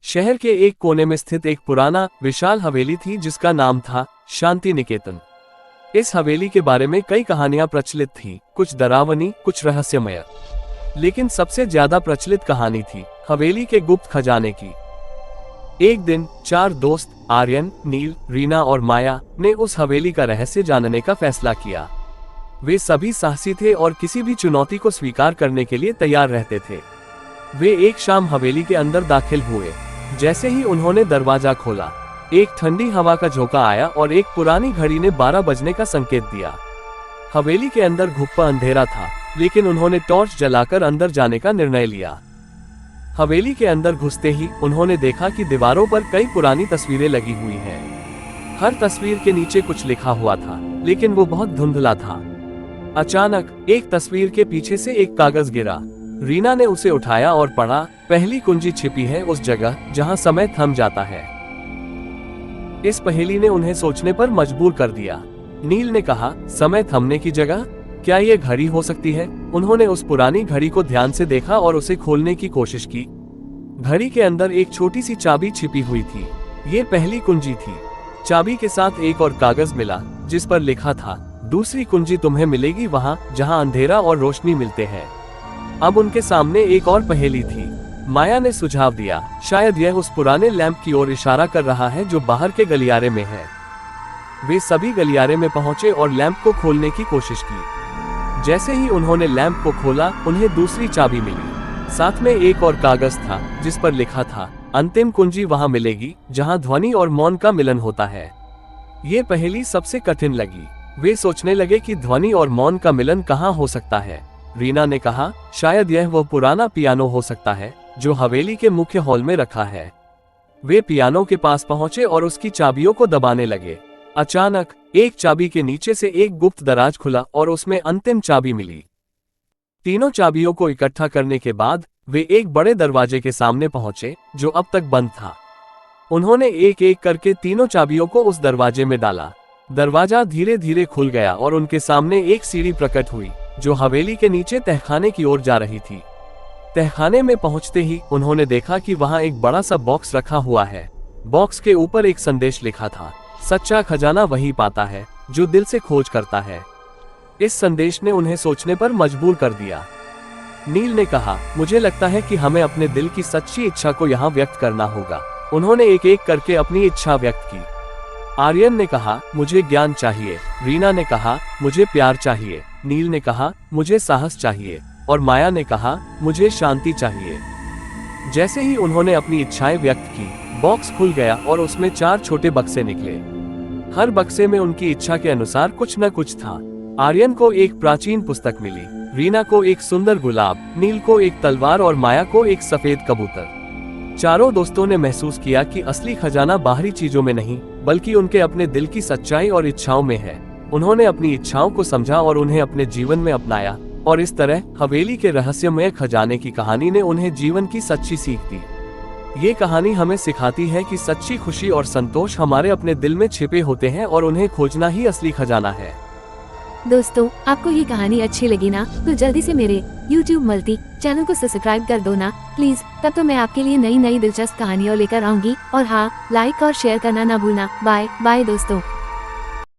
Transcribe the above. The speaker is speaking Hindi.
शहर के एक कोने में स्थित एक पुराना विशाल हवेली थी जिसका नाम था शांति निकेतन। इस हवेली के बारे में कई कहानियां प्रचलित थीं, कुछ डरावनी, कुछ रहस्यमय। लेकिन सबसे ज्यादा प्रचलित कहानी थी हवेली के गुप्त खजाने की। एक दिन 4 दोस्त आर्यन, नील, रीना और माया ने उस हवेली का रहस्य जानने का फैसला किया। वे सभी साहसी थे और किसी भी चुनौती को स्वीकार करने के लिए तैयार रहते थे। वे एक शाम हवेली के अंदर दाखिल हुए। जैसे ही उन्होंने दरवाजा खोला, एक ठंडी हवा का झोंका आया और एक पुरानी घड़ी ने 12 बजने का संकेत दिया। हवेली के अंदर घुप्पा अंधेरा था, लेकिन उन्होंने टॉर्च जलाकर अंदर जाने का निर्णय लिया। हवेली के अंदर घुसते ही उन्होंने देखा कि दीवारों पर कई पुरानी तस्वीरें लगी हुई हैं। हर तस्वीर के नीचे कुछ लिखा हुआ था, लेकिन वो बहुत धुंधला था। अचानक एक तस्वीर के पीछे से एक कागज गिरा। रीना ने उसे उठाया और पढ़ा, पहली कुंजी छिपी है उस जगह जहां समय थम जाता है। इस पहेली ने उन्हें सोचने पर मजबूर कर दिया। नील ने कहा, समय थमने की जगह? क्या ये घड़ी हो सकती है? उन्होंने उस पुरानी घड़ी को ध्यान से देखा और उसे खोलने की कोशिश की। घड़ी के अंदर एक छोटी सी चाबी छिपी हुई थी। ये पहली कुंजी थी। चाबी के साथ एक और कागज मिला जिस पर लिखा था, दूसरी कुंजी तुम्हें मिलेगी वहां जहां अंधेरा और रोशनी मिलते हैं। अब उनके सामने एक और पहेली थी। माया ने सुझाव दिया, शायद यह उस पुराने लैंप की ओर इशारा कर रहा है जो बाहर के गलियारे में है। वे सभी गलियारे में पहुंचे और लैंप को खोलने की कोशिश की। जैसे ही उन्होंने लैंप को खोला, उन्हें दूसरी चाबी मिली। साथ में एक और कागज था जिस पर लिखा था, अंतिम कुंजी वहां मिलेगी जहां ध्वनि और मौन का मिलन होता है। ये पहेली सबसे कठिन लगी। वे सोचने लगे कि ध्वनि और मौन का मिलन कहाँ हो सकता है। रीना ने कहा, शायद यह वो पुराना पियानो हो सकता है जो हवेली के मुख्य हॉल में रखा है। वे पियानो के पास पहुंचे और उसकी चाबियों को दबाने लगे। अचानक एक चाबी के नीचे से एक गुप्त दराज खुला और उसमें अंतिम चाबी मिली। तीनों चाबियों को इकट्ठा करने के बाद वे एक बड़े दरवाजे के सामने पहुंचे जो अब तक बंद था। उन्होंने एक एक करके तीनों चाबियों को उस दरवाजे में डाला। दरवाजा धीरे धीरे खुल गया और उनके सामने एक सीढ़ी प्रकट हुई जो हवेली के नीचे तहखाने की ओर जा रही थी। तहखाने में पहुंचते ही उन्होंने देखा कि वहां एक बड़ा सा बॉक्स रखा हुआ है। बॉक्स के ऊपर एक संदेश लिखा था, सच्चा खजाना वही पाता है जो दिल से खोज करता है। इस संदेश ने उन्हें सोचने पर मजबूर कर दिया। नील ने कहा, मुझे लगता है कि हमें अपने दिल की सच्ची इच्छा को यहाँ व्यक्त करना होगा। उन्होंने एक एक करके अपनी इच्छा व्यक्त की। आर्यन ने कहा, मुझे ज्ञान चाहिए। रीना ने कहा, मुझे प्यार चाहिए। नील ने कहा, मुझे साहस चाहिए। और माया ने कहा, मुझे शांति चाहिए। जैसे ही उन्होंने अपनी इच्छाएं व्यक्त की, बॉक्स खुल गया और उसमें 4 छोटे बक्से निकले। हर बक्से में उनकी इच्छा के अनुसार कुछ न कुछ था। आर्यन को एक प्राचीन पुस्तक मिली, रीना को एक सुंदर गुलाब, नील को एक तलवार और माया को एक सफेद कबूतर। चारों दोस्तों ने महसूस किया कि असली खजाना बाहरी चीजों में नहीं, बल्कि उनके अपने दिल की सच्चाई और इच्छाओं में है। उन्होंने अपनी इच्छाओं को समझा और उन्हें अपने जीवन में अपनाया, और इस तरह हवेली के रहस्यमय खजाने की कहानी ने उन्हें जीवन की सच्ची सीख दी। ये कहानी हमें सिखाती है कि सच्ची खुशी और संतोष हमारे अपने दिल में छिपे होते हैं और उन्हें खोजना ही असली खजाना है। दोस्तों, आपको ये कहानी अच्छी लगी ना, तो जल्दी से मेरे YouTube मल्टी चैनल को सब्सक्राइब कर दो ना प्लीज। तब तो मैं आपके लिए नई नई दिलचस्प कहानियाँ लेकर आऊंगी। और हाँ, लाइक और शेयर करना ना भूलना। बाय बाय दोस्तों।